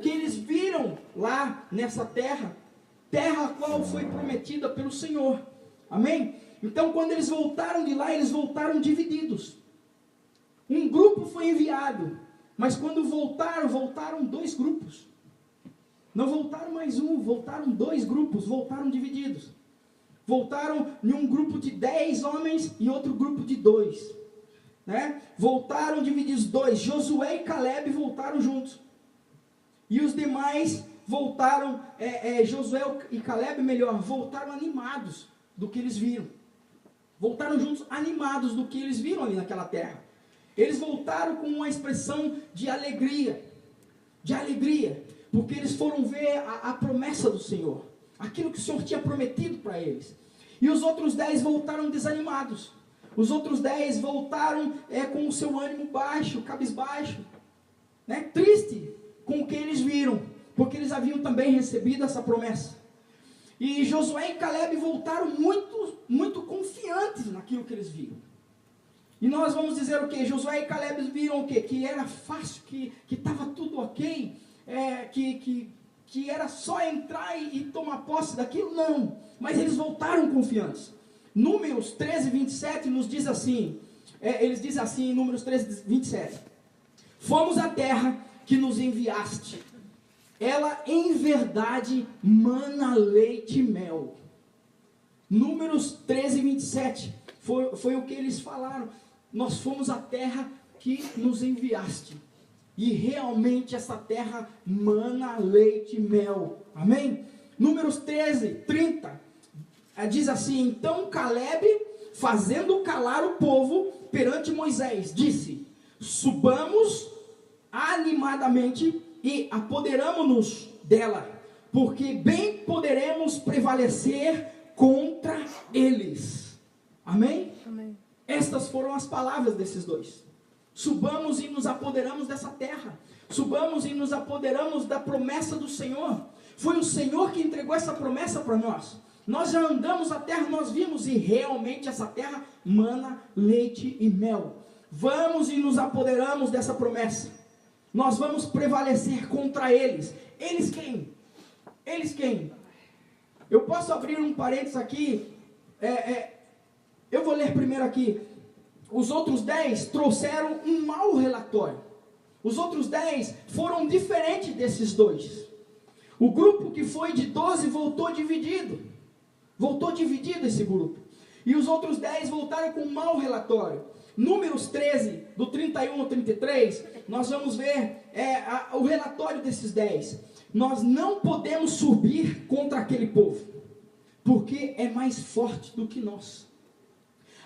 que eles viram lá nessa terra, terra a qual foi prometida pelo Senhor. Amém? Então, quando eles voltaram de lá, eles voltaram divididos. Um grupo foi enviado, mas quando voltaram dois grupos. Não voltaram mais um, voltaram dois grupos, voltaram divididos. Voltaram em um grupo de 10 homens e outro grupo de 2. Né? Voltaram divididos dois. Josué e Caleb voltaram juntos. E os demais voltaram, Josué e Caleb, voltaram animados do que eles viram. Voltaram juntos animados do que eles viram ali naquela terra. Eles voltaram com uma expressão de alegria. De alegria. Porque eles foram ver a promessa do Senhor. Aquilo que o Senhor tinha prometido para eles. E os outros 10 voltaram desanimados. Os outros 10 voltaram com o seu ânimo baixo, cabisbaixo. Né? Triste com o que eles viram. Porque eles haviam também recebido essa promessa. E Josué e Caleb voltaram muito, muito confiantes naquilo que eles viram. E nós vamos dizer o quê? Josué e Caleb viram o quê? Que era fácil, que estava tudo ok, que era só entrar e tomar posse daquilo? Não, mas eles voltaram confiantes. Números 13, 27 nos diz assim, eles dizem assim em Números 13, 27. Fomos à terra que nos enviaste. Ela em verdade mana leite e mel. Números 13, 27. Foi o que eles falaram. Nós fomos à terra que nos enviaste. E realmente essa terra mana leite e mel. Amém? Números 13, 30. Diz assim: então Caleb, fazendo calar o povo perante Moisés, disse: subamos animadamente e apoderamo-nos dela, porque bem poderemos prevalecer contra eles. Amém? Amém. Estas foram as palavras desses dois. Subamos e nos apoderamos dessa terra. Subamos e nos apoderamos da promessa do Senhor. Foi o Senhor que entregou essa promessa para nós. Nós já andamos a terra, nós vimos, e realmente essa terra mana leite e mel. Vamos e nos apoderamos dessa promessa. Nós vamos prevalecer contra eles. Eles quem? Eles quem? Eu posso abrir um parênteses aqui. Eu vou ler primeiro aqui. Os outros 10 trouxeram um mau relatório. Os outros 10 foram diferentes desses dois. O grupo que foi de 12 voltou dividido. Voltou dividido esse grupo. E os outros 10 voltaram com um mau relatório. Números 13, do 31 ao 33, nós vamos ver o relatório desses 10. Nós não podemos subir contra aquele povo, porque é mais forte do que nós.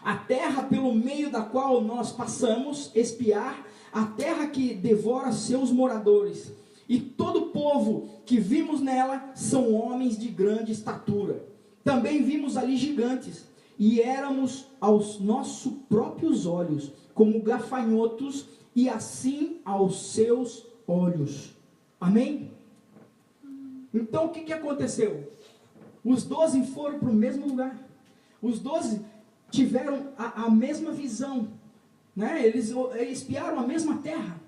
A terra pelo meio da qual nós passamos espiar, a terra que devora seus moradores, e todo povo que vimos nela são homens de grande estatura. Também vimos ali gigantes, e éramos aos nossos próprios olhos como gafanhotos, e assim aos seus olhos. Amém? Então o que aconteceu? Os 12 foram para o mesmo lugar. Os 12 tiveram a mesma visão, né? Eles espiaram a mesma terra.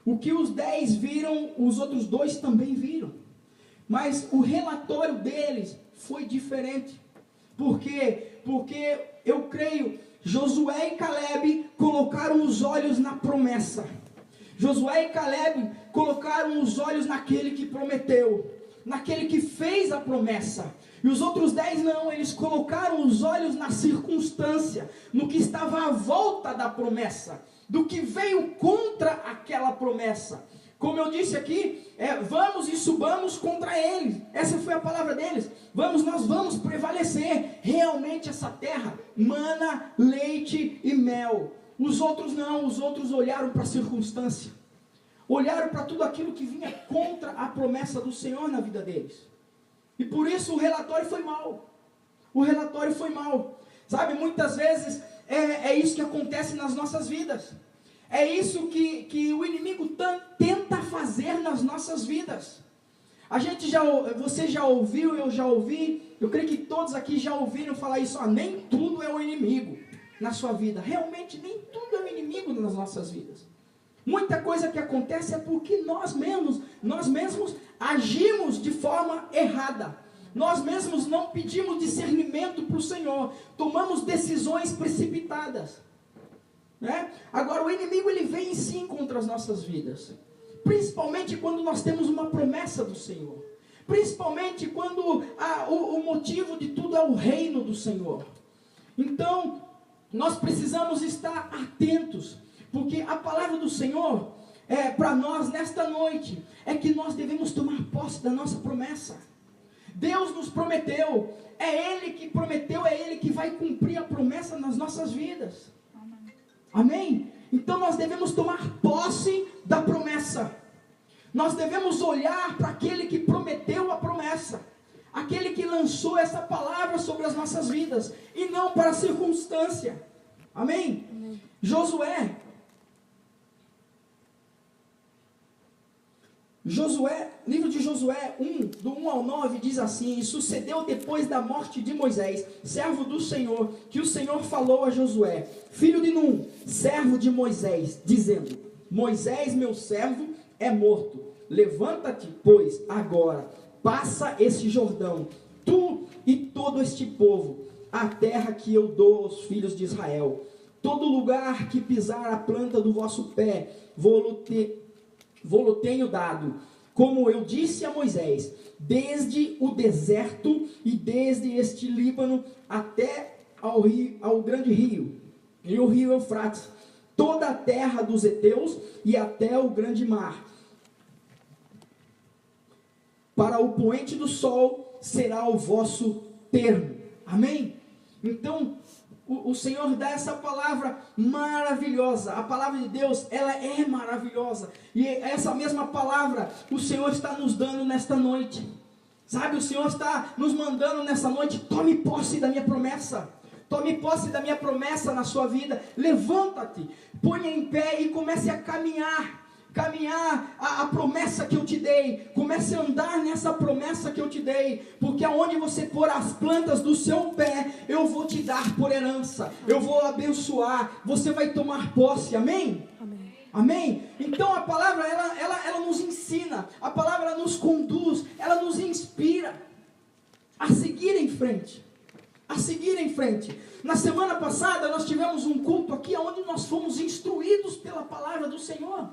O que os 10 viram, os outros 2 também viram. Mas o relatório deles foi diferente. Por quê? Porque eu creio, Josué e Caleb colocaram os olhos na promessa. Josué e Caleb colocaram os olhos naquele que prometeu, naquele que fez a promessa. E os outros 10 não, eles colocaram os olhos na circunstância, no que estava à volta da promessa, do que veio contra aquela promessa. Como eu disse aqui, vamos e subamos contra eles. Essa foi a palavra deles. Nós vamos prevalecer. Realmente essa terra mana leite e mel. Os outros não, os outros olharam para a circunstância. Olharam para tudo aquilo que vinha contra a promessa do Senhor na vida deles. E por isso o relatório foi mau. O relatório foi mau. Sabe, muitas vezes é isso que acontece nas nossas vidas. É isso que o inimigo tenta fazer nas nossas vidas. Você já ouviu, eu já ouvi, eu creio que todos aqui já ouviram falar isso, nem tudo é o inimigo na sua vida. Realmente nem tudo é o inimigo nas nossas vidas. Muita coisa que acontece é porque nós mesmos agimos de forma errada. Nós mesmos não pedimos discernimento para o Senhor. Tomamos decisões precipitadas. Né? Agora o inimigo ele vem sim contra as nossas vidas. Principalmente quando nós temos uma promessa do Senhor. Principalmente quando o motivo de tudo é o reino do Senhor. Então, nós precisamos estar atentos. Porque a palavra do Senhor, para nós nesta noite, é que nós devemos tomar posse da nossa promessa. Deus nos prometeu, é Ele que prometeu, é Ele que vai cumprir a promessa nas nossas vidas. Amém? Então nós devemos tomar posse da promessa. Nós devemos olhar para aquele que prometeu a promessa. Aquele que lançou essa palavra sobre as nossas vidas. E não para a circunstância. Amém? Amém. Livro de Josué 1, do 1 ao 9, diz assim: E sucedeu depois da morte de Moisés, servo do Senhor, que o Senhor falou a Josué, filho de Num, servo de Moisés, dizendo: Moisés, meu servo, é morto. Levanta-te, pois, agora, passa esse Jordão, tu e todo este povo, a terra que eu dou aos filhos de Israel. Todo lugar que pisar a planta do vosso pé, vou-lo tenho dado, como eu disse a Moisés, desde o deserto e desde este Líbano até ao grande rio, e o rio Eufrates, toda a terra dos heteus e até o grande mar. Para o poente do sol será o vosso termo. Amém? Então, o Senhor dá essa palavra maravilhosa. A palavra de Deus, ela é maravilhosa. E essa mesma palavra, o Senhor está nos dando nesta noite. Sabe, o Senhor está nos mandando nessa noite: tome posse da minha promessa. Tome posse da minha promessa na sua vida. Levanta-te, ponha em pé e comece a caminhar a promessa que eu te dei. Comece a andar nessa promessa que eu te dei, porque aonde você pôr as plantas do seu pé, eu vou te dar por herança, eu vou abençoar, você vai tomar posse. Amém? Amém. Amém? Então a palavra ela nos ensina, a palavra nos conduz, ela nos inspira a seguir em frente. Na semana passada nós tivemos um culto aqui onde nós fomos instruídos pela palavra do Senhor.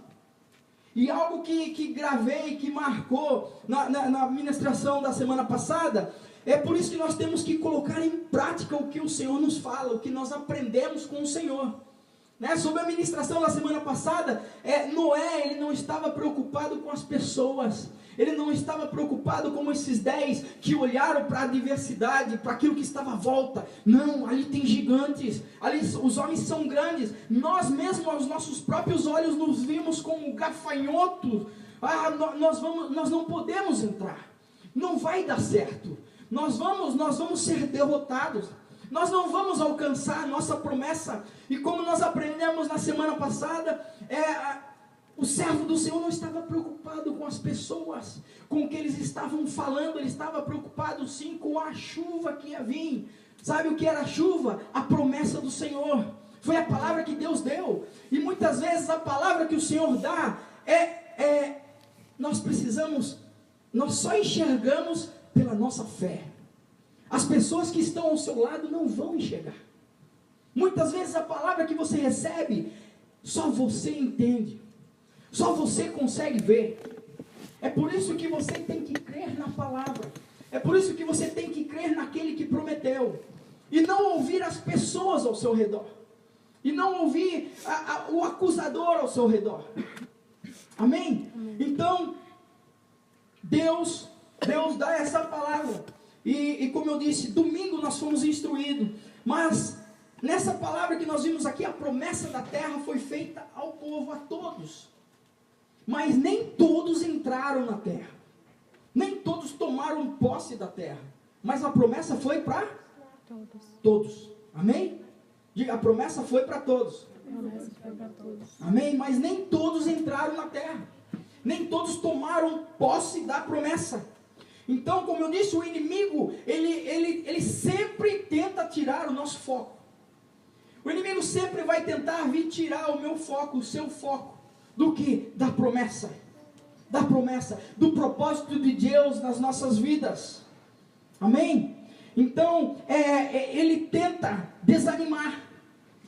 E algo que gravei, que marcou na ministração da semana passada, é por isso que nós temos que colocar em prática o que o Senhor nos fala, o que nós aprendemos com o Senhor. Sobre a ministração da semana passada, Noé, ele não estava preocupado com as pessoas, ele não estava preocupado como esses 10 que olharam para a adversidade, para aquilo que estava à volta. Não, ali tem gigantes, ali os homens são grandes. Nós mesmos, aos nossos próprios olhos, nos vimos como gafanhotos. Nós não podemos entrar, não vai dar certo, nós vamos ser derrotados. Nós não vamos alcançar a nossa promessa. E como nós aprendemos na semana passada, o servo do Senhor não estava preocupado com as pessoas, com o que eles estavam falando. Ele estava preocupado sim com a chuva que ia vir. Sabe o que era a chuva? A promessa do Senhor. Foi a palavra que Deus deu. E muitas vezes a palavra que o Senhor dá nós só enxergamos pela nossa fé. As pessoas que estão ao seu lado não vão enxergar. Muitas vezes a palavra que você recebe, só você entende. Só você consegue ver. É por isso que você tem que crer na palavra. É por isso que você tem que crer naquele que prometeu. E não ouvir as pessoas ao seu redor. E não ouvir o acusador ao seu redor. Amém? Amém. Então, Deus dá essa palavra. E como eu disse, domingo nós fomos instruídos. Mas nessa palavra que nós vimos aqui, a promessa da terra foi feita ao povo, a todos. Mas nem todos entraram na terra. Nem todos tomaram posse da terra. Mas a promessa foi para todos. Amém? Diga, a promessa foi para todos. Amém? Mas nem todos entraram na terra. Nem todos tomaram posse da promessa. Então, como eu disse, o inimigo, ele sempre tenta tirar o nosso foco. O inimigo sempre vai tentar vir tirar o meu foco, o seu foco. do que da promessa. Da promessa, do propósito de Deus nas nossas vidas. Amém? Então, ele tenta desanimar.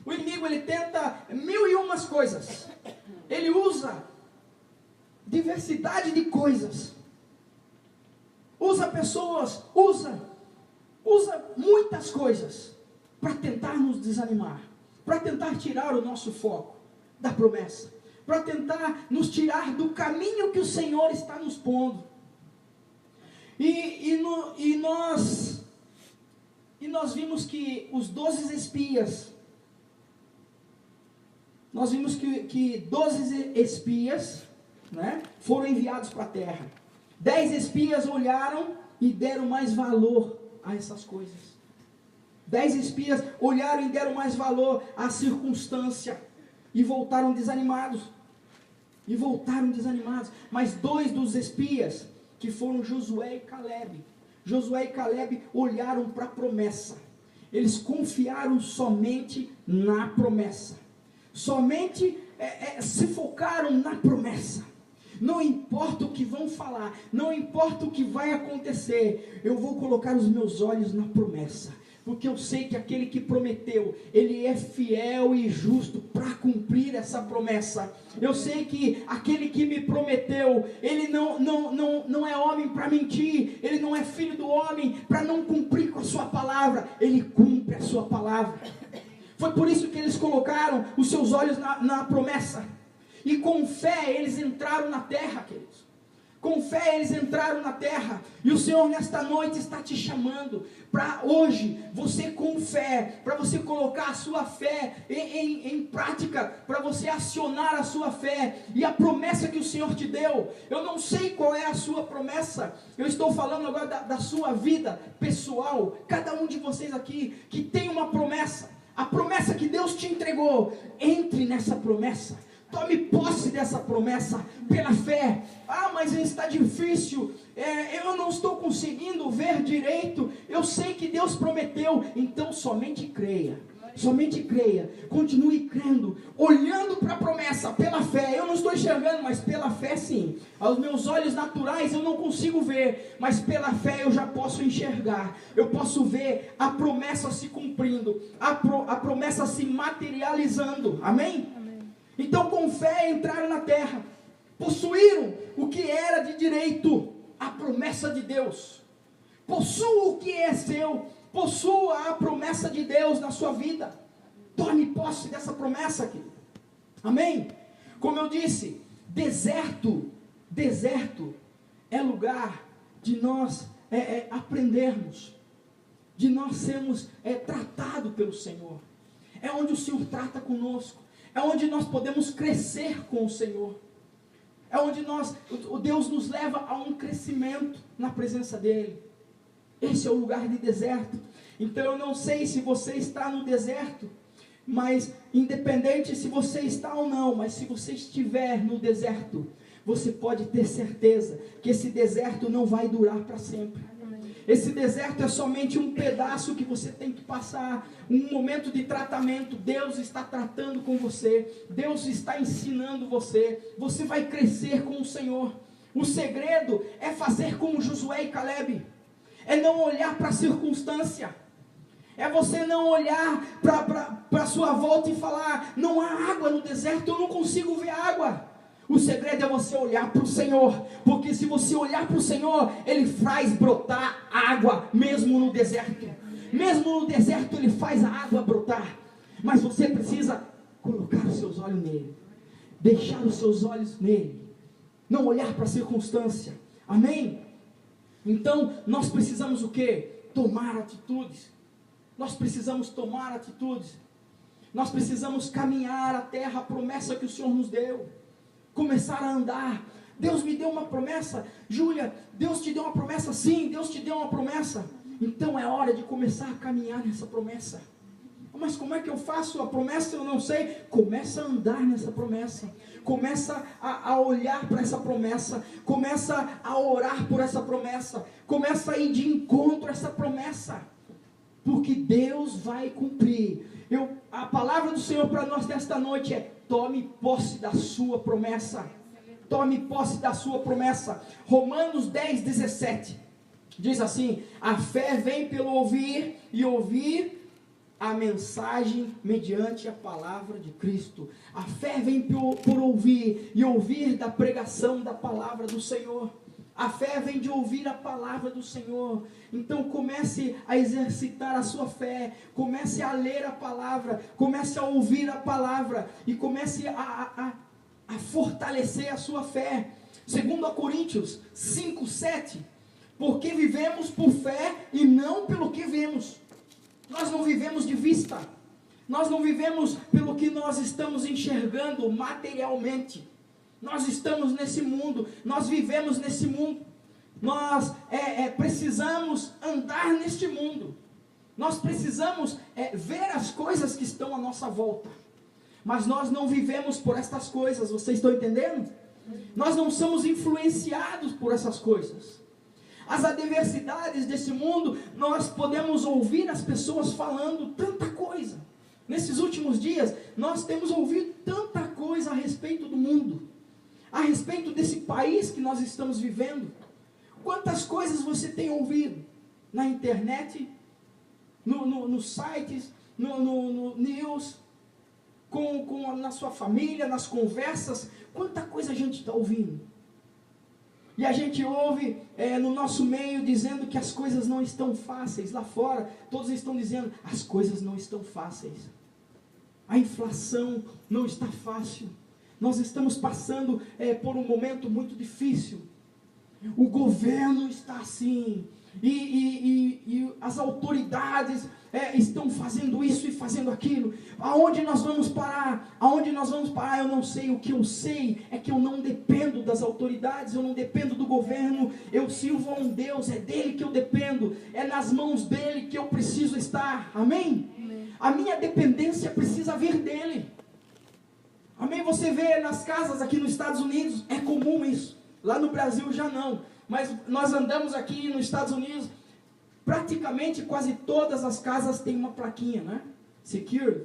O inimigo, ele tenta 1001 coisas. Ele usa diversidade de coisas. Usa pessoas, usa muitas coisas para tentar nos desanimar, para tentar tirar o nosso foco da promessa, para tentar nos tirar do caminho que o Senhor está nos pondo. E nós vimos que os 12 espias, nós vimos que 12 espias, né, foram enviados para a terra. 10 espias olharam e deram mais valor a essas coisas. 10 espias olharam e deram mais valor à circunstância e voltaram desanimados. Mas 2 dos espias, que foram Josué e Caleb, olharam para a promessa. Eles confiaram somente na promessa. Somente se focaram na promessa. Não importa o que vão falar, não importa o que vai acontecer, eu vou colocar os meus olhos na promessa. Porque eu sei que aquele que prometeu, ele é fiel e justo para cumprir essa promessa. Eu sei que aquele que me prometeu, ele não é homem para mentir, ele não é filho do homem para não cumprir com a sua palavra, ele cumpre a sua palavra. Foi por isso que eles colocaram os seus olhos na promessa. E com fé eles entraram na terra, queridos. Com fé eles entraram na terra. E o Senhor nesta noite está te chamando para hoje, você com fé, para você colocar a sua fé em prática, para você acionar a sua fé e a promessa que o Senhor te deu. Eu não sei qual é a sua promessa. Eu estou falando agora da sua vida pessoal. Cada um de vocês aqui que tem uma promessa. A promessa que Deus te entregou. Entre nessa promessa. Tome posse dessa promessa pela fé. Mas está difícil, eu não estou conseguindo ver direito. Eu sei que Deus prometeu. Então somente creia. Somente creia, continue crendo, olhando para a promessa, pela fé. Eu não estou enxergando, mas pela fé sim. Aos meus olhos naturais eu não consigo ver, mas pela fé eu já posso enxergar. Eu posso ver a promessa se cumprindo, a promessa se materializando. Amém? Então com fé entraram na terra, possuíram o que era de direito, a promessa de Deus. Possua o que é seu, possua a promessa de Deus na sua vida. Tome posse dessa promessa, querido. Amém? Como eu disse, deserto é lugar de nós aprendermos, de nós sermos tratados pelo Senhor. É onde o Senhor trata conosco. É onde nós podemos crescer com o Senhor. É onde Deus nos leva a um crescimento na presença dEle. Esse é o lugar de deserto. Então eu não sei se você está no deserto, mas independente se você está ou não, mas se você estiver no deserto, você pode ter certeza que esse deserto não vai durar para sempre. Esse deserto é somente um pedaço que você tem que passar, um momento de tratamento. Deus está tratando com você, Deus está ensinando você, você vai crescer com o Senhor. O segredo é fazer como Josué e Caleb, é não olhar para a circunstância, é você não olhar para a sua volta e falar, não há água no deserto, eu não consigo ver água. O segredo é você olhar para o Senhor, porque se você olhar para o Senhor, Ele faz brotar água, mesmo no deserto. Mesmo no deserto Ele faz a água brotar, mas você precisa colocar os seus olhos nele, deixar os seus olhos nele, não olhar para a circunstância. Amém? Então nós precisamos o quê? Tomar atitudes. Nós precisamos tomar atitudes. Nós precisamos caminhar a terra, a promessa que o Senhor nos deu. Começar a andar. Deus me deu uma promessa. Júlia, Deus te deu uma promessa? Sim, Deus te deu uma promessa. Então é hora de começar a caminhar nessa promessa. Mas como é que eu faço? A promessa eu não sei. Começa a andar nessa promessa. Começa a olhar para essa promessa. Começa a orar por essa promessa. Começa a ir de encontro a essa promessa. Porque Deus vai cumprir. A palavra do Senhor para nós nesta noite é: tome posse da sua promessa. Tome posse da sua promessa. Romanos 10, 17. Diz assim: a fé vem pelo ouvir, e ouvir a mensagem mediante a palavra de Cristo. A fé vem por ouvir, e ouvir da pregação da palavra do Senhor. A fé vem de ouvir a palavra do Senhor. Então comece a exercitar a sua fé, comece a ler a palavra, comece a ouvir a palavra, e comece a fortalecer a sua fé. 2 Coríntios 5, 7, porque vivemos por fé e não pelo que vemos. Nós não vivemos de vista, nós não vivemos pelo que nós estamos enxergando materialmente. Nós estamos nesse mundo, nós vivemos nesse mundo, nós precisamos andar neste mundo, nós precisamos ver as coisas que estão à nossa volta, mas nós não vivemos por estas coisas, vocês estão entendendo? Nós não somos influenciados por essas coisas. As adversidades desse mundo, nós podemos ouvir as pessoas falando tanta coisa. Nesses últimos dias, nós temos ouvido tanta coisa a respeito do mundo, a respeito desse país que nós estamos vivendo. Quantas coisas você tem ouvido na internet, nos sites, no news, na sua família, nas conversas, quanta coisa a gente está ouvindo. E a gente ouve no nosso meio dizendo que as coisas não estão fáceis. Lá fora, todos estão dizendo, as coisas não estão fáceis. A inflação não está fácil. Nós estamos passando por um momento muito difícil. O governo está assim. E as autoridades estão fazendo isso e fazendo aquilo. Aonde nós vamos parar? Aonde nós vamos parar? Eu não sei. O que eu sei é que eu não dependo das autoridades, eu não dependo do governo. Eu sirvo a um Deus, é dele que eu dependo, é nas mãos dele que eu preciso estar. Amém? Amém. A minha dependência precisa vir dele. Amém? Você vê nas casas aqui nos Estados Unidos, é comum isso. Lá no Brasil já não. Mas nós andamos aqui nos Estados Unidos, praticamente quase todas as casas têm uma plaquinha, né? Secure.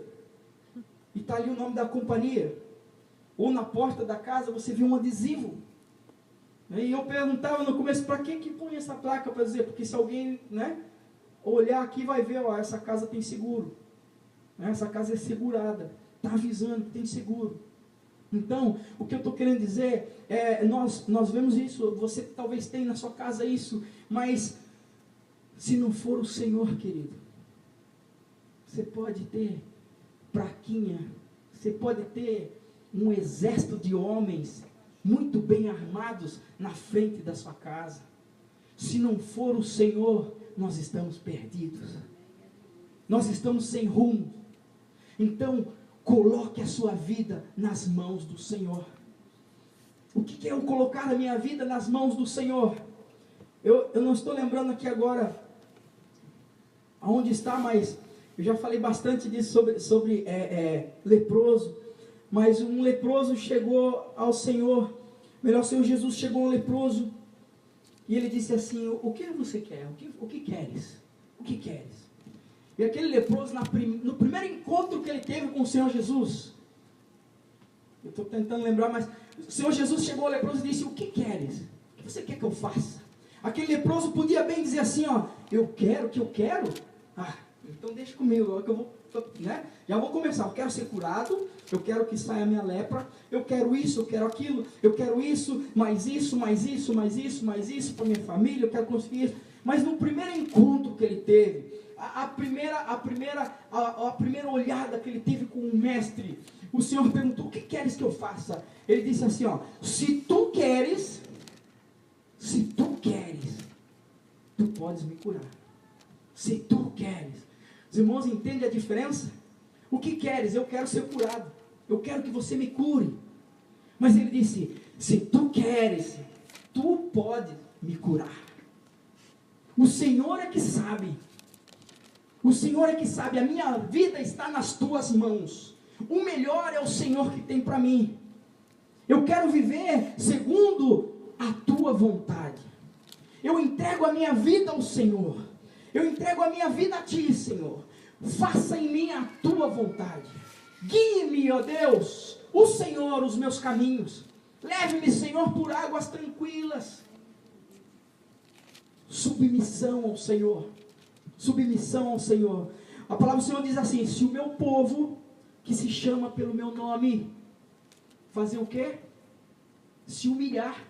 E está ali o nome da companhia. Ou na porta da casa você vê um adesivo. E eu perguntava no começo, para que põe essa placa? Para dizer, porque se alguém, né, olhar aqui vai ver, ó, essa casa tem seguro. Essa casa é segurada. Está avisando que tem seguro. Então, o que eu estou querendo dizer, nós vemos isso, você talvez tenha na sua casa isso, mas se não for o Senhor, querido, você pode ter plaquinha, você pode ter um exército de homens muito bem armados na frente da sua casa. Se não for o Senhor, nós estamos perdidos, nós estamos sem rumo. Então, coloque a sua vida nas mãos do Senhor. O que é eu colocar a minha vida nas mãos do Senhor? Eu não estou lembrando aqui agora aonde está, mas eu já falei bastante disso sobre leproso. Mas um leproso chegou ao Senhor, melhor, o Senhor Jesus chegou ao leproso, e ele disse assim, o que você quer? O que queres? O que queres? E aquele leproso, no primeiro encontro que ele teve com o Senhor Jesus, eu estou tentando lembrar, mas o Senhor Jesus chegou ao leproso e disse, o que queres? O que você quer que eu faça? Aquele leproso podia bem dizer assim, ó, eu quero, então deixa comigo, que eu vou, né? Já vou começar, eu quero ser curado, eu quero que saia a minha lepra, eu quero isso, eu quero aquilo, eu quero isso, mais isso, mais isso, mais isso, mais isso, para minha família, eu quero conseguir isso. Mas no primeiro encontro que ele teve, a primeira olhada que ele teve com o mestre, o Senhor perguntou, o que queres que eu faça? Ele disse assim, ó, se tu queres, tu podes me curar. Se tu queres. Os irmãos entendem a diferença? O que queres? Eu quero ser curado. Eu quero que você me cure. Mas ele disse, se tu queres, tu podes me curar. O Senhor é que sabe. O Senhor é que sabe, a minha vida está nas tuas mãos. O melhor é o Senhor que tem para mim. Eu quero viver segundo a tua vontade. Eu entrego a minha vida ao Senhor. Eu entrego a minha vida a ti, Senhor. Faça em mim a tua vontade. Guie-me, ó Deus, o Senhor os meus caminhos. Leve-me, Senhor, por águas tranquilas. Submissão ao Senhor. Submissão ao Senhor. A palavra do Senhor diz assim: se o meu povo, que se chama pelo meu nome, fazer o quê? Se humilhar,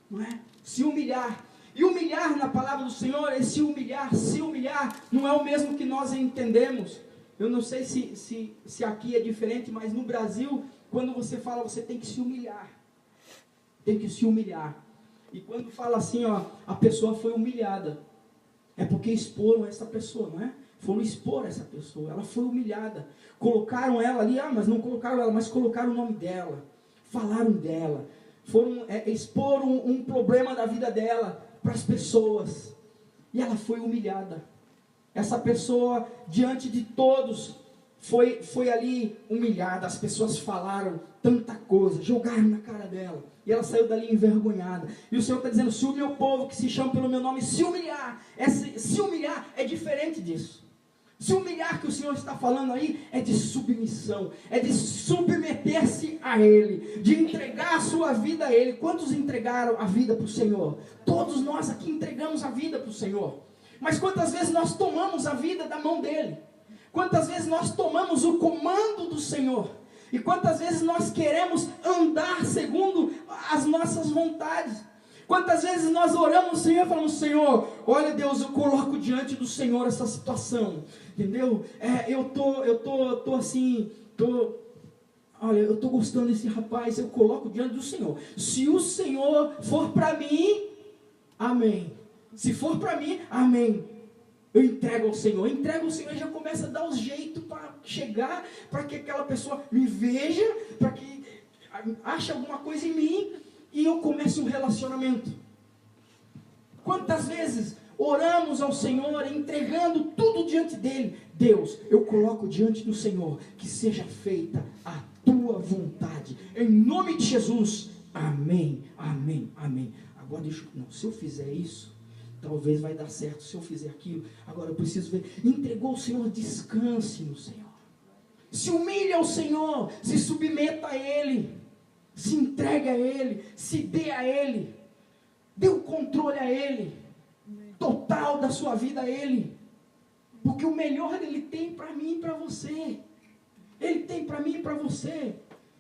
não é? Se humilhar. E humilhar na palavra do Senhor, esse humilhar, se humilhar, não é o mesmo que nós entendemos. Eu não sei se aqui é diferente, mas no Brasil, quando você fala, você tem que se humilhar. Tem que se humilhar. E quando fala assim, ó, a pessoa foi humilhada, é porque exporam essa pessoa, não é? Foram expor essa pessoa, ela foi humilhada. Colocaram ela ali, mas não colocaram ela, mas colocaram o nome dela. Falaram dela. Foram expor um problema da vida dela para as pessoas. E ela foi humilhada. Essa pessoa, diante de todos, foi ali humilhada. As pessoas falaram tanta coisa, jogaram na cara dela. E ela saiu dali envergonhada. E o Senhor está dizendo: se o meu povo, que se chama pelo meu nome, se humilhar. Se humilhar é diferente disso. Se humilhar que o Senhor está falando aí é de submissão, é de submeter-se a Ele, de entregar a sua vida a Ele. Quantos entregaram a vida para o Senhor? Todos nós aqui entregamos a vida para o Senhor. Mas quantas vezes nós tomamos a vida da mão dEle? Quantas vezes nós tomamos o comando do Senhor? E quantas vezes nós queremos andar segundo as nossas vontades? Quantas vezes nós oramos ao Senhor e falamos: Senhor, olha Deus, eu coloco diante do Senhor essa situação, entendeu? Eu tô assim, olha, eu estou gostando desse rapaz, eu coloco diante do Senhor. Se o Senhor for para mim, amém. Se for para mim, amém. Eu entrego ao Senhor e já começa a dar os jeitos para chegar, para que aquela pessoa me veja, para que ache alguma coisa em mim, e eu começo um relacionamento. Quantas vezes oramos ao Senhor, entregando tudo diante dEle? Deus, eu coloco diante do Senhor, que seja feita a Tua vontade, em nome de Jesus, amém, amém, amém. Agora se eu fizer isso, talvez vai dar certo. Se eu fizer aquilo, agora eu preciso ver. Entregou ao Senhor, descanse no Senhor. Se humilhe ao Senhor, se submeta a Ele, se entregue a Ele, se dê a Ele, dê o controle a Ele, total da sua vida a Ele, porque o melhor Ele tem para mim e para você. Ele tem para mim e para você.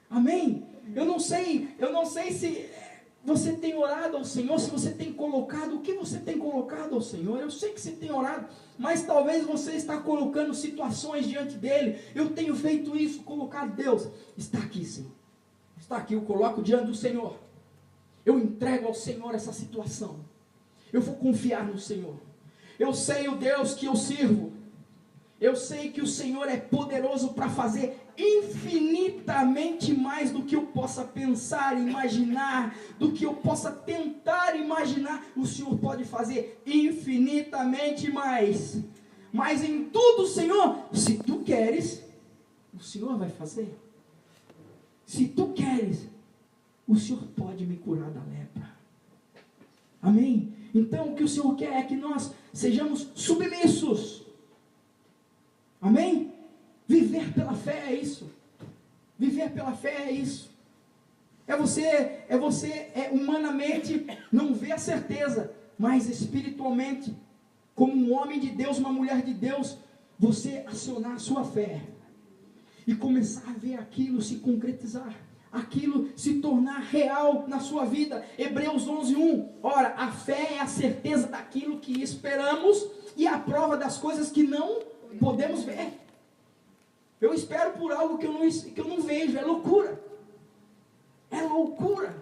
Amém? Eu não sei se você tem orado ao Senhor, se você tem colocado, o que você tem colocado ao Senhor? Eu sei que você tem orado, mas talvez você está colocando situações diante dEle. Eu tenho feito isso, colocado. Deus, está aqui, Senhor. Está aqui, eu coloco diante do Senhor. Eu entrego ao Senhor essa situação. Eu vou confiar no Senhor. Eu sei o Deus que eu sirvo. Eu sei que o Senhor é poderoso para fazer infinitamente mais do que eu possa pensar, imaginar, do que eu possa tentar imaginar. O Senhor pode fazer infinitamente mais. Mas em tudo, Senhor, se Tu queres, o Senhor vai fazer. Se Tu queres, o Senhor pode me curar da lepra. Amém? Então o que o Senhor quer é que nós sejamos submissos. Amém? Viver pela fé é isso. Viver pela fé é isso. É você humanamente não ver a certeza, mas espiritualmente, como um homem de Deus, uma mulher de Deus, você acionar a sua fé e começar a ver aquilo se concretizar, aquilo se tornar real na sua vida. Hebreus 11:1. Ora, a fé é a certeza daquilo que esperamos e a prova das coisas que não podemos ver. Eu espero por algo que eu não vejo. É loucura. É loucura.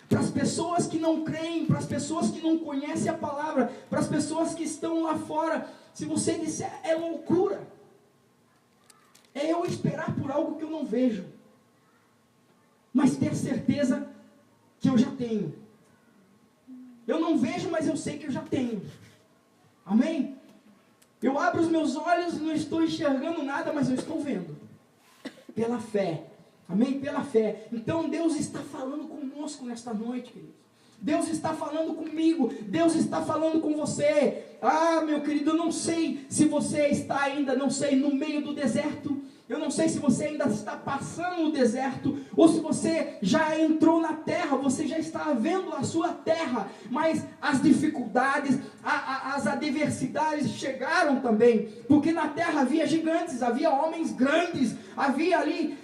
Para as pessoas que não creem, para as pessoas que não conhecem a palavra, para as pessoas que estão lá fora, se você disser, é loucura. É eu esperar por algo que eu não vejo, mas ter certeza que eu já tenho. Eu não vejo, mas eu sei que eu já tenho. Amém? Eu abro os meus olhos, não estou enxergando nada, mas eu estou vendo. Pela fé. Amém? Pela fé. Então Deus está falando conosco nesta noite, queridos. Deus está falando comigo. Deus está falando com você. Ah, meu querido, eu não sei se você está ainda, não sei, no meio do deserto. Eu não sei se você ainda está passando no deserto, ou se você já entrou na terra, você já está vendo a sua terra, mas as dificuldades, as adversidades chegaram também, porque na terra havia gigantes, havia homens grandes, havia ali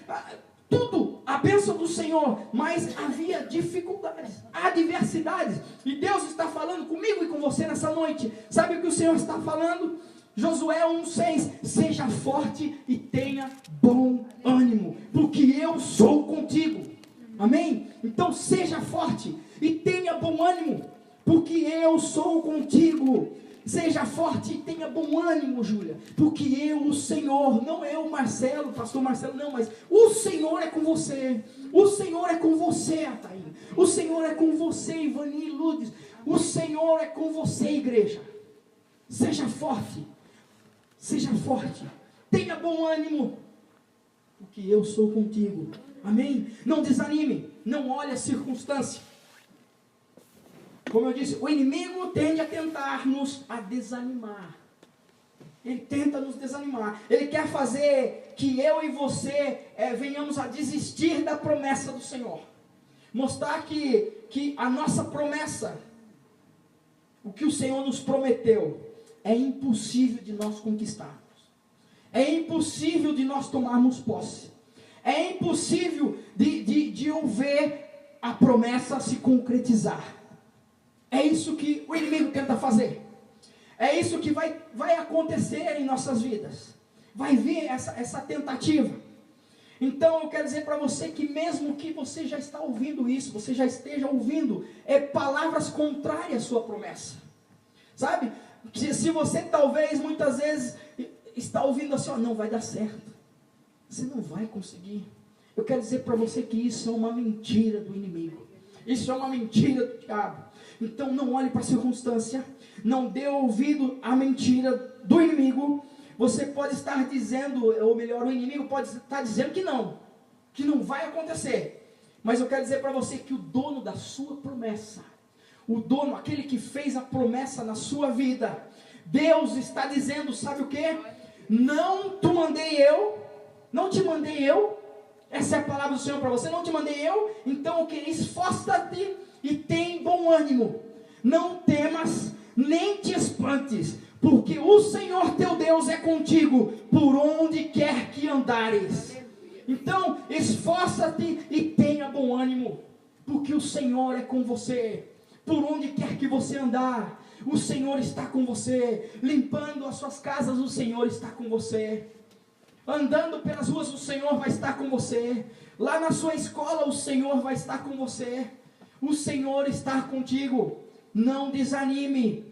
tudo, a bênção do Senhor, mas havia dificuldades, adversidades, e Deus está falando comigo e com você nessa noite. Sabe o que o Senhor está falando? Josué 1,6: seja forte e tenha bom ânimo, porque eu sou contigo. Amém? Então seja forte e tenha bom ânimo, porque eu sou contigo. Seja forte e tenha bom ânimo, Júlia, porque eu, o Senhor, não eu, Marcelo, pastor Marcelo, não, mas o Senhor é com você. O Senhor é com você, Ataína. O Senhor é com você, Ivani, Lourdes. O Senhor é com você, igreja. Seja forte. Seja forte, tenha bom ânimo, porque eu sou contigo. Amém? Não desanime, não olhe a circunstância. Como eu disse, o inimigo tende a tentar-nos a desanimar. Ele tenta nos desanimar. Ele quer fazer que eu e você venhamos a desistir da promessa do Senhor. Mostrar que a nossa promessa, o que o Senhor nos prometeu, é impossível de nós conquistarmos. É impossível de nós tomarmos posse. É impossível de eu ver a promessa se concretizar. É isso que o inimigo tenta fazer. É isso que vai acontecer em nossas vidas. Vai vir essa tentativa. Então eu quero dizer para você que mesmo que você já está ouvindo isso, você já esteja ouvindo palavras contrárias à sua promessa. Sabe? Se você talvez muitas vezes está ouvindo assim, não vai dar certo, você não vai conseguir. Eu quero dizer para você que isso é uma mentira do inimigo. Isso é uma mentira do diabo. Então não olhe para a circunstância, não dê ouvido à mentira do inimigo. Você pode estar dizendo, ou melhor, o inimigo pode estar dizendo que não vai acontecer. Mas eu quero dizer para você que o dono da sua promessa, o dono, aquele que fez a promessa na sua vida, Deus está dizendo, sabe o que? Não te mandei eu, essa é a palavra do Senhor para você, não te mandei eu, então o que? Esforça-te e tem bom ânimo, não temas, nem te espantes, porque o Senhor teu Deus é contigo, por onde quer que andares. Então, esforça-te e tenha bom ânimo, porque o Senhor é com você. Por onde quer que você andar, o Senhor está com você. Limpando as suas casas, o Senhor está com você. Andando pelas ruas, o Senhor vai estar com você. Lá na sua escola, o Senhor vai estar com você. O Senhor está contigo. Não desanime.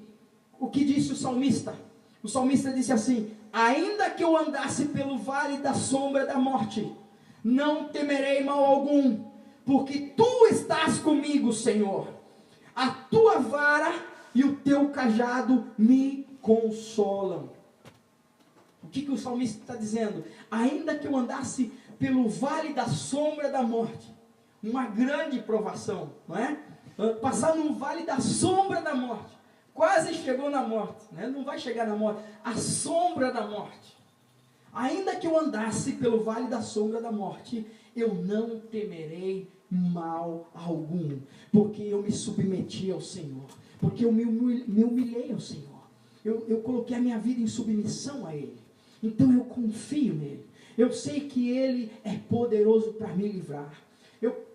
O que disse o salmista? O salmista disse assim: ainda que eu andasse pelo vale da sombra da morte, não temerei mal algum, porque tu estás comigo, Senhor. A tua vara e o teu cajado me consolam. O que o salmista está dizendo? Ainda que eu andasse pelo vale da sombra da morte, uma grande provação, não é? Passar no vale da sombra da morte, quase chegou na morte, né? Não vai chegar na morte, a sombra da morte. Ainda que eu andasse pelo vale da sombra da morte, eu não temerei mal algum, porque eu me submeti ao Senhor, porque eu me humilhei ao Senhor, eu coloquei a minha vida em submissão a Ele, então eu confio nele, eu sei que Ele é poderoso para me livrar,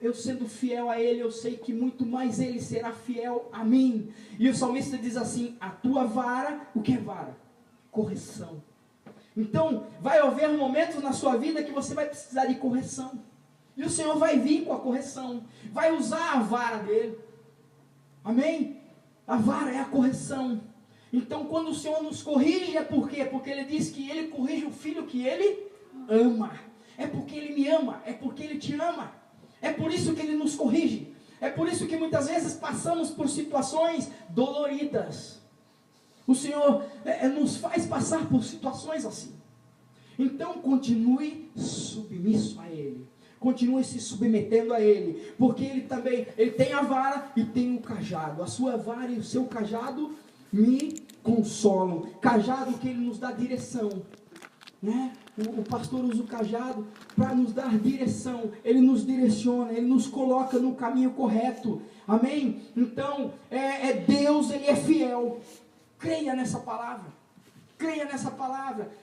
eu sendo fiel a Ele, eu sei que muito mais Ele será fiel a mim. E o salmista diz assim: a tua vara, o que é vara? Correção. Então vai haver momentos na sua vida que você vai precisar de correção, e o Senhor vai vir com a correção, vai usar a vara dele. Amém? A vara é a correção. Então quando o Senhor nos corrige, é por quê? Porque Ele diz que Ele corrige o filho que Ele ama. É porque Ele me ama, é porque Ele te ama. É por isso que Ele nos corrige. É por isso que muitas vezes passamos por situações doloridas. O Senhor nos faz passar por situações assim. Então continue submisso a Ele. Continue se submetendo a Ele, porque Ele também, Ele tem a vara e tem o cajado. A sua vara e o seu cajado me consolam. Cajado que Ele nos dá direção. né? O pastor usa o cajado para nos dar direção, ele nos direciona, ele nos coloca no caminho correto, amém? Então, Deus, ele é fiel, creia nessa palavra,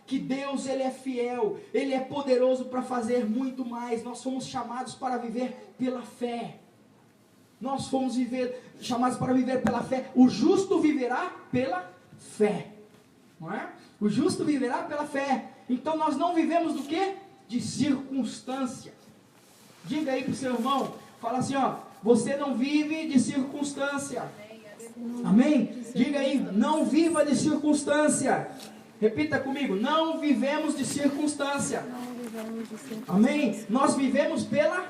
que Deus, ele é fiel, ele é poderoso para fazer muito mais. Nós fomos chamados para viver pela fé, nós fomos chamados para viver pela fé. O justo viverá pela fé, não é? O justo viverá pela fé. Então nós não vivemos do quê? De circunstância. Diga aí para o seu irmão, fala assim, ó, você não vive de circunstância. Amém? Diga aí, não viva de circunstância. Repita comigo, não vivemos de circunstância. Amém? Nós vivemos pela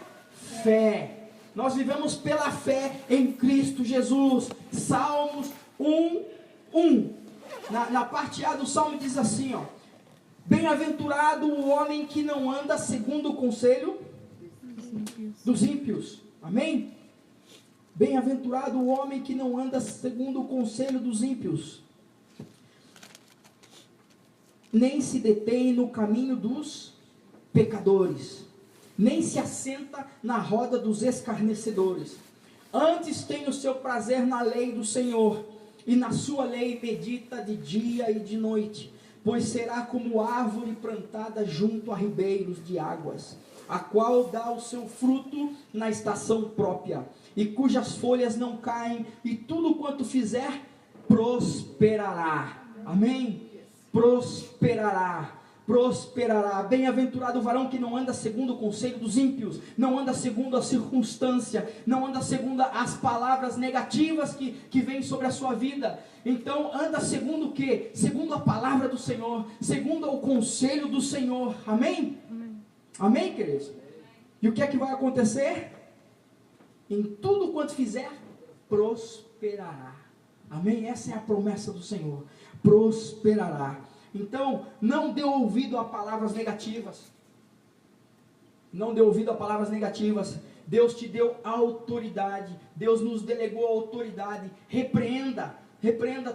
fé. Nós vivemos pela fé em Cristo Jesus. Salmos 1:1. Na parte A do Salmo diz assim, ó: bem-aventurado o homem que não anda segundo o conselho dos ímpios. Amém? Bem-aventurado o homem que não anda segundo o conselho dos ímpios, nem se detém no caminho dos pecadores, nem se assenta na roda dos escarnecedores. Antes tem o seu prazer na lei do Senhor, e na sua lei medita de dia e de noite. Pois será como árvore plantada junto a ribeiros de águas, a qual dá o seu fruto na estação própria, e cujas folhas não caem, e tudo quanto fizer prosperará. Amém? Prosperará. Bem-aventurado o varão que não anda segundo o conselho dos ímpios, não anda segundo a circunstância, não anda segundo as palavras negativas que vêm sobre a sua vida. Então anda segundo o quê? Segundo a palavra do Senhor, segundo o conselho do Senhor. Amém? Amém, queridos? E o que é que vai acontecer? Em tudo quanto fizer, prosperará. Amém? Essa é a promessa do Senhor. Prosperará. Então, não dê ouvido a palavras negativas. Não dê ouvido a palavras negativas. Deus te deu autoridade. Deus nos delegou autoridade. Repreenda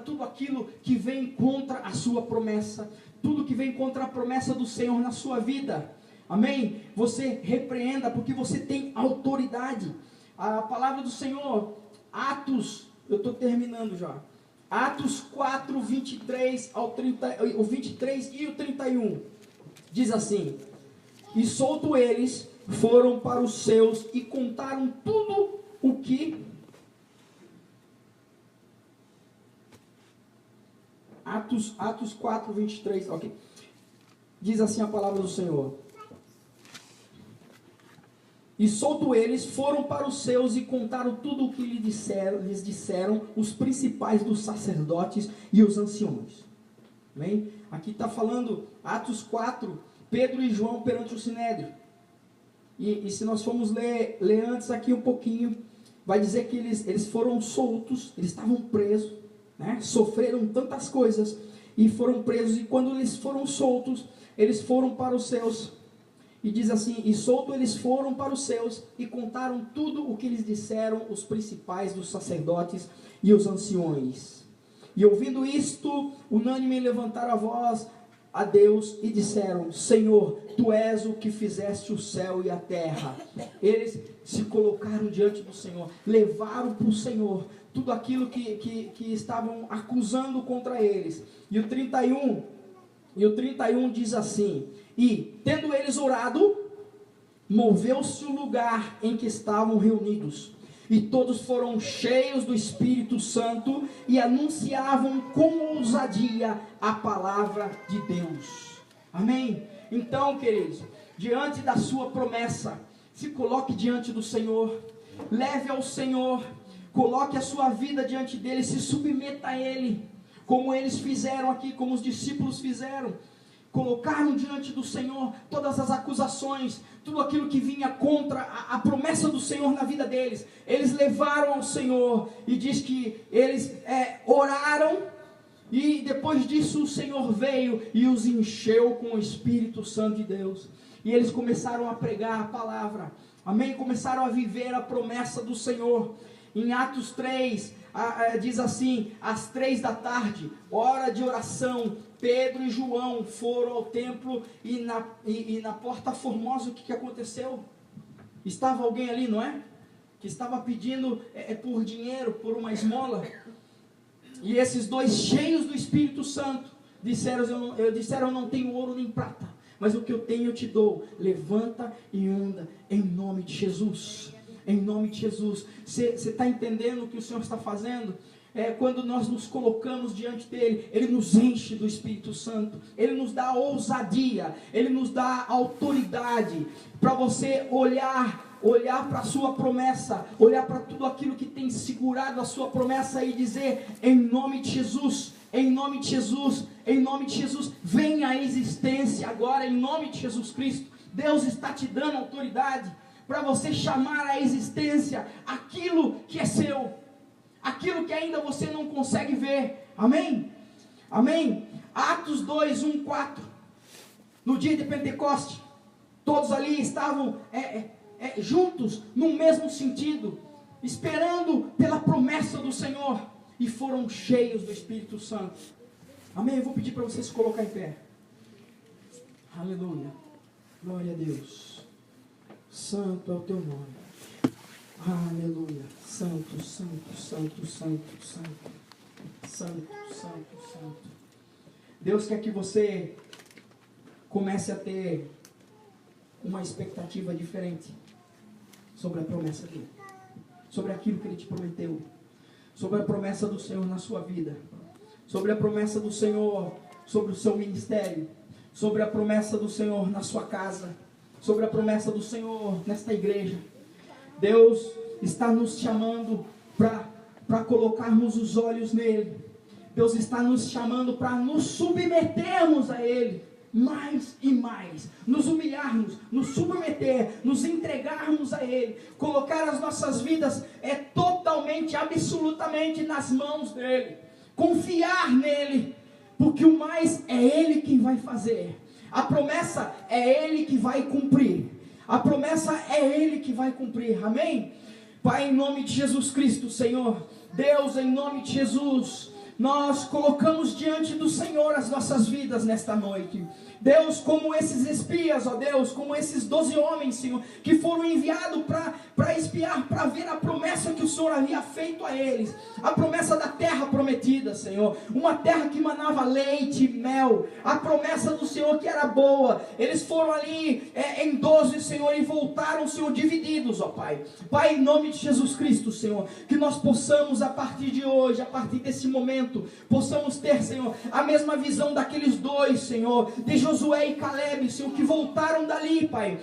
tudo aquilo que vem contra a sua promessa. Tudo que vem contra a promessa do Senhor na sua vida. Amém? Você repreenda porque você tem autoridade. A palavra do Senhor, Atos, eu estou terminando já. Atos 4, 23 ao 30, o 23 e o 31, diz assim: e solto eles, foram para os seus e contaram tudo o que... Atos 4, 23, ok. Diz assim a palavra do Senhor: e solto eles, foram para os seus e contaram tudo o que lhes disseram os principais dos sacerdotes e os anciões. Amém? Aqui está falando, Atos 4, Pedro e João perante o Sinédrio. E se nós formos ler antes aqui um pouquinho, vai dizer que eles foram soltos, eles estavam presos, né? Sofreram tantas coisas e foram presos, e quando eles foram soltos, eles foram para os seus. E diz assim: e solto eles foram para os seus e contaram tudo o que lhes disseram os principais dos sacerdotes e os anciões. E ouvindo isto, unânime levantaram a voz a Deus e disseram: Senhor, Tu és o que fizeste o céu e a terra. Eles se colocaram diante do Senhor, levaram para o Senhor tudo aquilo que estavam acusando contra eles. E o 31 diz assim: e, tendo eles orado, moveu-se o lugar em que estavam reunidos, e todos foram cheios do Espírito Santo, e anunciavam com ousadia a palavra de Deus. Amém? Então, queridos, diante da sua promessa, se coloque diante do Senhor, leve ao Senhor, coloque a sua vida diante dele, se submeta a ele, como eles fizeram aqui, como os discípulos fizeram. Colocaram diante do Senhor todas as acusações, tudo aquilo que vinha contra a promessa do Senhor na vida deles. Eles levaram ao Senhor, e diz que eles oraram, e depois disso o Senhor veio e os encheu com o Espírito Santo de Deus, e eles começaram a pregar a palavra, amém? Começaram a viver a promessa do Senhor. Em Atos 3, diz assim, às 3 da tarde, hora de oração, Pedro e João foram ao templo e na Porta Formosa, o que aconteceu? Estava alguém ali, não é? Que estava pedindo por dinheiro, por uma esmola. E esses dois, cheios do Espírito Santo, disseram, eu não tenho ouro nem prata, mas o que eu tenho eu te dou. Levanta e anda em nome de Jesus. Em nome de Jesus. Você está entendendo o que o Senhor está fazendo? Quando nós nos colocamos diante dele, ele nos enche do Espírito Santo, ele nos dá ousadia, ele nos dá autoridade para você olhar para a sua promessa, olhar para tudo aquilo que tem segurado a sua promessa e dizer, em nome de Jesus, em nome de Jesus, em nome de Jesus, venha à existência agora, em nome de Jesus Cristo. Deus está te dando autoridade para você chamar à existência aquilo que é seu, aquilo que ainda você não consegue ver. Amém? Amém? Atos 2, 1, 4. No dia de Pentecoste, todos ali estavam juntos, no mesmo sentido, esperando pela promessa do Senhor, e foram cheios do Espírito Santo. Amém? Eu vou pedir para você se colocar em pé. Aleluia. Glória a Deus. Santo é o teu nome. Aleluia. Santo, santo, santo, santo, santo. Santo, santo, santo. Deus quer que você comece a ter uma expectativa diferente sobre a promessa dele, sobre aquilo que ele te prometeu, sobre a promessa do Senhor na sua vida, sobre a promessa do Senhor sobre o seu ministério, sobre a promessa do Senhor na sua casa, sobre a promessa do Senhor nesta igreja. Deus está nos chamando para colocarmos os olhos nele. Deus está nos chamando para nos submetermos a ele mais e mais, nos humilharmos, nos submeter, nos entregarmos a ele, colocar as nossas vidas totalmente, absolutamente nas mãos dele, confiar nele, porque o mais é ele quem vai fazer. A promessa é ele que vai cumprir. A promessa é ele que vai cumprir. Amém? Pai, em nome de Jesus Cristo, Senhor, Deus, em nome de Jesus, nós colocamos diante do Senhor as nossas vidas nesta noite. Deus, como esses espias, ó Deus, como esses 12 homens, Senhor, que foram enviados para espiar, para ver a promessa que o Senhor havia feito a eles, a promessa da terra prometida, Senhor, uma terra que manava leite e mel, a promessa do Senhor que era boa. Eles foram ali em 12, Senhor, e voltaram, Senhor, divididos, ó Pai. Pai, em nome de Jesus Cristo, Senhor, que nós possamos a partir de hoje, a partir desse momento, possamos ter, Senhor, a mesma visão daqueles dois, Senhor, de Josué e Caleb, Senhor, que voltaram dali, Pai,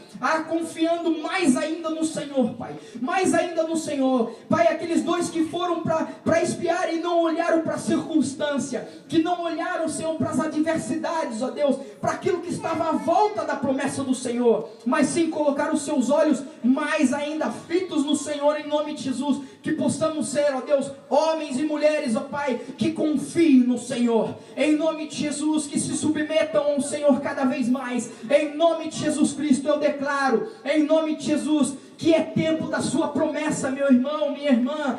confiando mais ainda no Senhor, Pai, mais ainda no Senhor, Pai, aqueles dois que foram para espiar e não olharam para a circunstância, que não olharam, Senhor, para as adversidades, ó Deus, para aquilo que estava à volta da promessa do Senhor, mas sim colocaram os seus olhos mais ainda fitos no Senhor, em nome de Jesus, que possamos ser, ó Deus, homens e mulheres, ó Pai, que confiem no Senhor, em nome de Jesus, que se submetam ao Senhor cada vez mais, em nome de Jesus Cristo. Eu declaro, em nome de Jesus, que é tempo da sua promessa, meu irmão, minha irmã,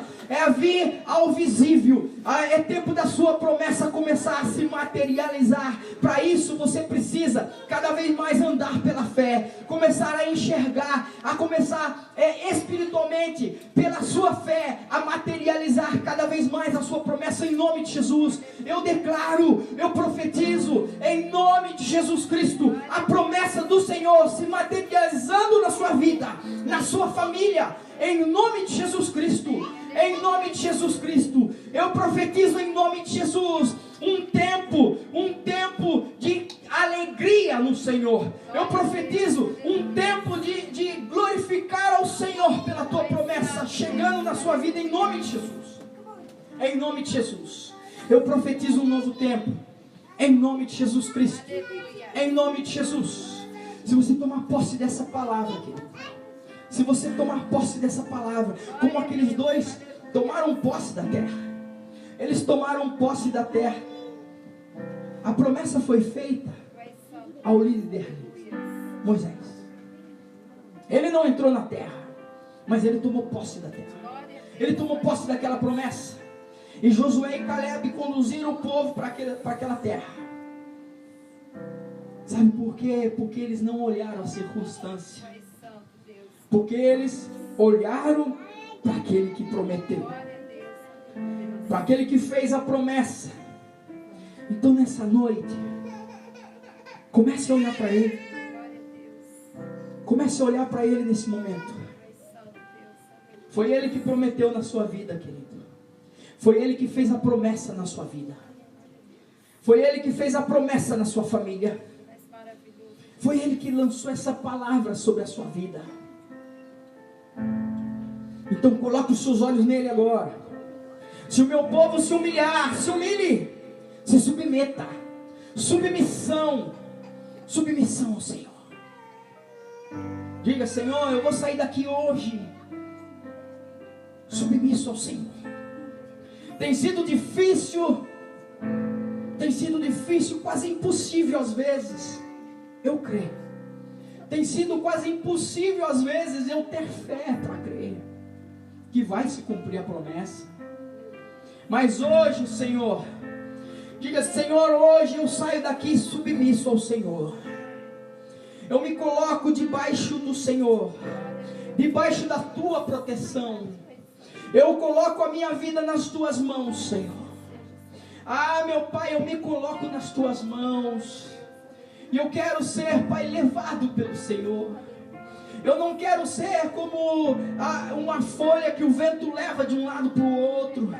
vir ao visível, é tempo da sua promessa começar a se materializar. Para isso você precisa cada vez mais andar pela fé, começar a enxergar, a começar espiritualmente, pela sua fé, a materializar cada vez mais a sua promessa, em nome de Jesus. Eu declaro, eu profetizo, em nome de Jesus Cristo, a promessa do Senhor se materializando na sua vida, na sua família, em nome de Jesus Cristo, em nome de Jesus Cristo. Eu profetizo em nome de Jesus um tempo de alegria no Senhor. Eu profetizo um tempo de glorificar ao Senhor pela tua promessa chegando na sua vida, em nome de Jesus, em nome de Jesus. Eu profetizo um novo tempo, em nome de Jesus Cristo, em nome de Jesus. Se você tomar posse dessa palavra aqui, se você tomar posse dessa palavra, como aqueles dois tomaram posse da terra, eles tomaram posse da terra. A promessa foi feita ao líder Moisés. Ele não entrou na terra, mas ele tomou posse da terra. Ele tomou posse daquela promessa. E Josué e Caleb conduziram o povo para aquela terra. Sabe por quê? Porque eles não olharam a circunstância. Porque eles olharam para aquele que prometeu, para aquele que fez a promessa. Então nessa noite, comece a olhar para Ele. Comece a olhar para Ele nesse momento. Foi Ele que prometeu na sua vida, querido. Foi Ele que fez a promessa na sua vida. Foi Ele que fez a promessa na sua família. Foi Ele que lançou essa palavra sobre a sua vida. Então coloque os seus olhos nele agora. Se o meu povo se humilhar, se humilhe, se submeta. Submissão. Submissão ao Senhor. Diga: Senhor, eu vou sair daqui hoje submisso ao Senhor. Tem sido difícil, quase impossível às vezes eu crer. Tem sido quase impossível às vezes eu ter fé para crer que vai se cumprir a promessa. Mas hoje, Senhor, diga: Senhor, hoje eu saio daqui submisso ao Senhor. Eu me coloco debaixo do Senhor, debaixo da Tua proteção. Eu coloco a minha vida nas Tuas mãos, Senhor. Ah, meu Pai, eu me coloco nas Tuas mãos. E eu quero ser, Pai, levado pelo Senhor. Eu não quero ser como uma folha que o vento leva de um lado para o outro.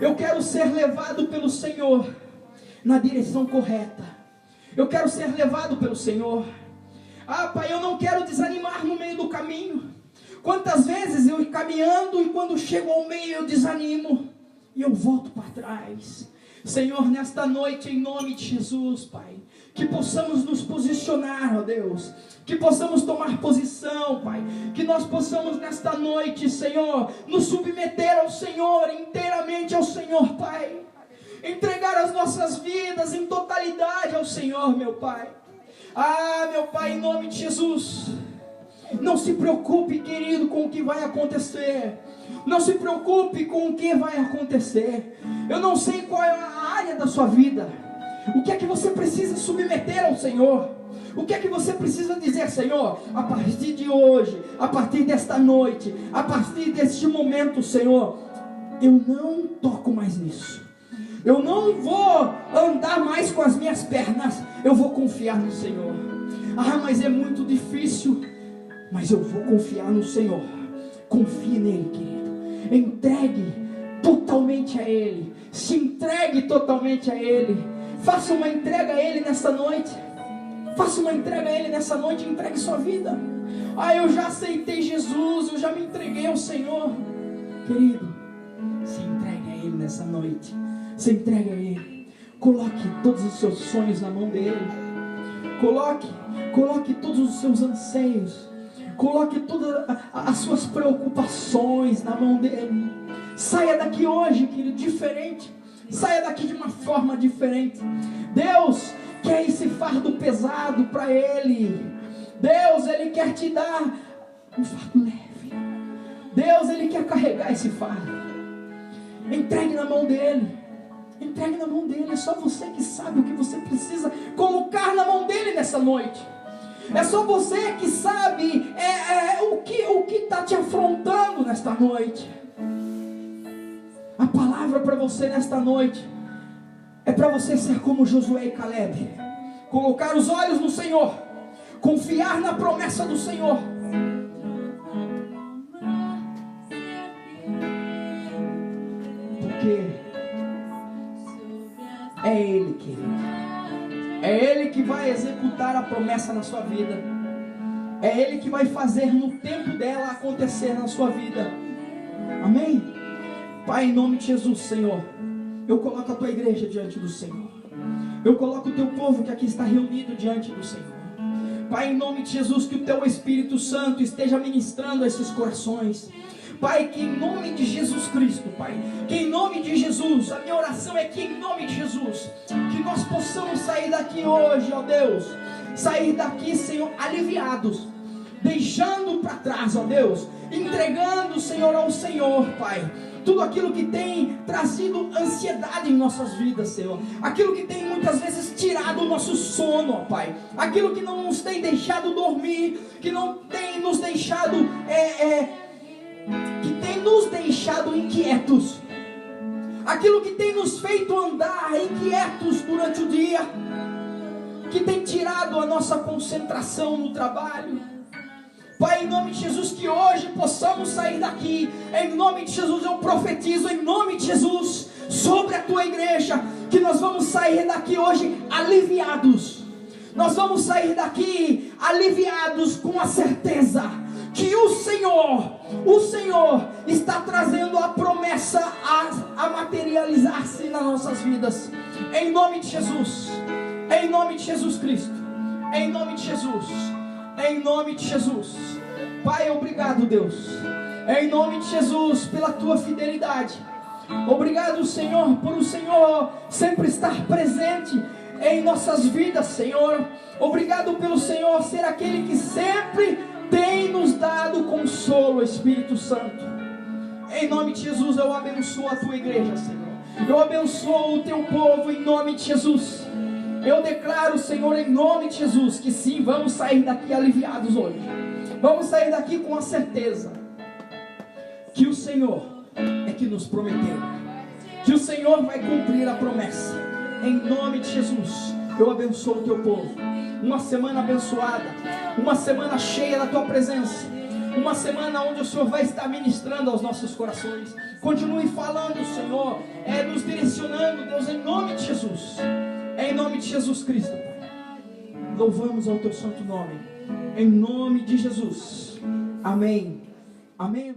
Eu quero ser levado pelo Senhor na direção correta. Eu quero ser levado pelo Senhor. Ah, Pai, eu não quero desanimar no meio do caminho. Quantas vezes eu ir caminhando e quando chego ao meio eu desanimo e eu volto para trás. Senhor, nesta noite, em nome de Jesus, Pai, que possamos nos posicionar, ó Deus, que possamos tomar posição, Pai, que nós possamos nesta noite, Senhor, nos submeter ao Senhor, inteiramente ao Senhor, Pai, entregar as nossas vidas em totalidade ao Senhor, meu Pai. Ah, meu Pai, em nome de Jesus, não se preocupe, querido, com o que vai acontecer. Não se preocupe com o que vai acontecer. Eu não sei qual é a área da sua vida. O que é que você precisa submeter ao Senhor? O que é que você precisa dizer: Senhor, a partir de hoje, a partir desta noite, a partir deste momento, Senhor, eu não toco mais nisso. Eu não vou andar mais com as minhas pernas. Eu vou confiar no Senhor. Ah, mas é muito difícil. Mas eu vou confiar no Senhor. Confie nele, querido. Entregue totalmente a Ele. Se entregue totalmente a Ele. Faça uma entrega a Ele nessa noite. Faça uma entrega a Ele nessa noite. Entregue sua vida. Ah, eu já aceitei Jesus. Eu já me entreguei ao Senhor. Querido, se entregue a Ele nessa noite. Se entregue a Ele. Coloque todos os seus sonhos na mão dEle. Coloque todos os seus anseios. Coloque todas as suas preocupações na mão dEle. Saia daqui hoje, querido, diferente. Saia daqui de uma forma diferente. Deus quer esse fardo pesado para Ele. Deus, Ele quer te dar um fardo leve. Deus, Ele quer carregar esse fardo. Entregue na mão dEle. Entregue na mão dEle. É só você que sabe o que você precisa colocar na mão dEle nessa noite. É só você que sabe o que está te afrontando nesta noite. A palavra para você nesta noite é para você ser como Josué e Caleb. Colocar os olhos no Senhor. Confiar na promessa do Senhor. Porque é Ele, querido. É Ele que vai executar a promessa na sua vida. É Ele que vai fazer no tempo dela acontecer na sua vida. Amém? Pai, em nome de Jesus, Senhor, eu coloco a Tua igreja diante do Senhor. Eu coloco o Teu povo que aqui está reunido diante do Senhor. Pai, em nome de Jesus, que o Teu Espírito Santo esteja ministrando a esses corações. Pai, que em nome de Jesus Cristo, Pai, que em nome de Jesus, a minha oração é que em nome de Jesus, que nós possamos sair daqui hoje, ó Deus, sair daqui, Senhor, aliviados, deixando para trás, ó Deus, entregando, Senhor, ao Senhor, Pai, tudo aquilo que tem trazido ansiedade em nossas vidas, Senhor, aquilo que tem muitas vezes tirado o nosso sono, ó Pai, aquilo que não nos tem deixado dormir, que não tem nos deixado, que tem nos deixado inquietos, aquilo que tem nos feito andar inquietos durante o dia, que tem tirado a nossa concentração no trabalho. Pai, em nome de Jesus, que hoje possamos sair daqui, em nome de Jesus eu profetizo, em nome de Jesus, sobre a tua igreja, que nós vamos sair daqui hoje aliviados, nós vamos sair daqui aliviados com a certeza que o Senhor está trazendo a promessa a materializar-se nas nossas vidas, em nome de Jesus, em nome de Jesus Cristo, em nome de Jesus. Em nome de Jesus. Pai, obrigado, Deus, em nome de Jesus, pela tua fidelidade. Obrigado, Senhor, por o Senhor sempre estar presente em nossas vidas, Senhor. Obrigado pelo Senhor ser aquele que sempre tem nos dado consolo, Espírito Santo. Em nome de Jesus, eu abençoo a tua igreja, Senhor. Eu abençoo o teu povo em nome de Jesus. Eu declaro, Senhor, em nome de Jesus, que sim, vamos sair daqui aliviados hoje. Vamos sair daqui com a certeza que o Senhor é que nos prometeu, que o Senhor vai cumprir a promessa. Em nome de Jesus, eu abençoo o teu povo. Uma semana abençoada, uma semana cheia da tua presença, uma semana onde o Senhor vai estar ministrando aos nossos corações. Continue falando, Senhor, nos direcionando, Deus, em nome de Jesus. Em nome de Jesus Cristo, Pai. Louvamos ao teu santo nome. Em nome de Jesus. Amém. Amém.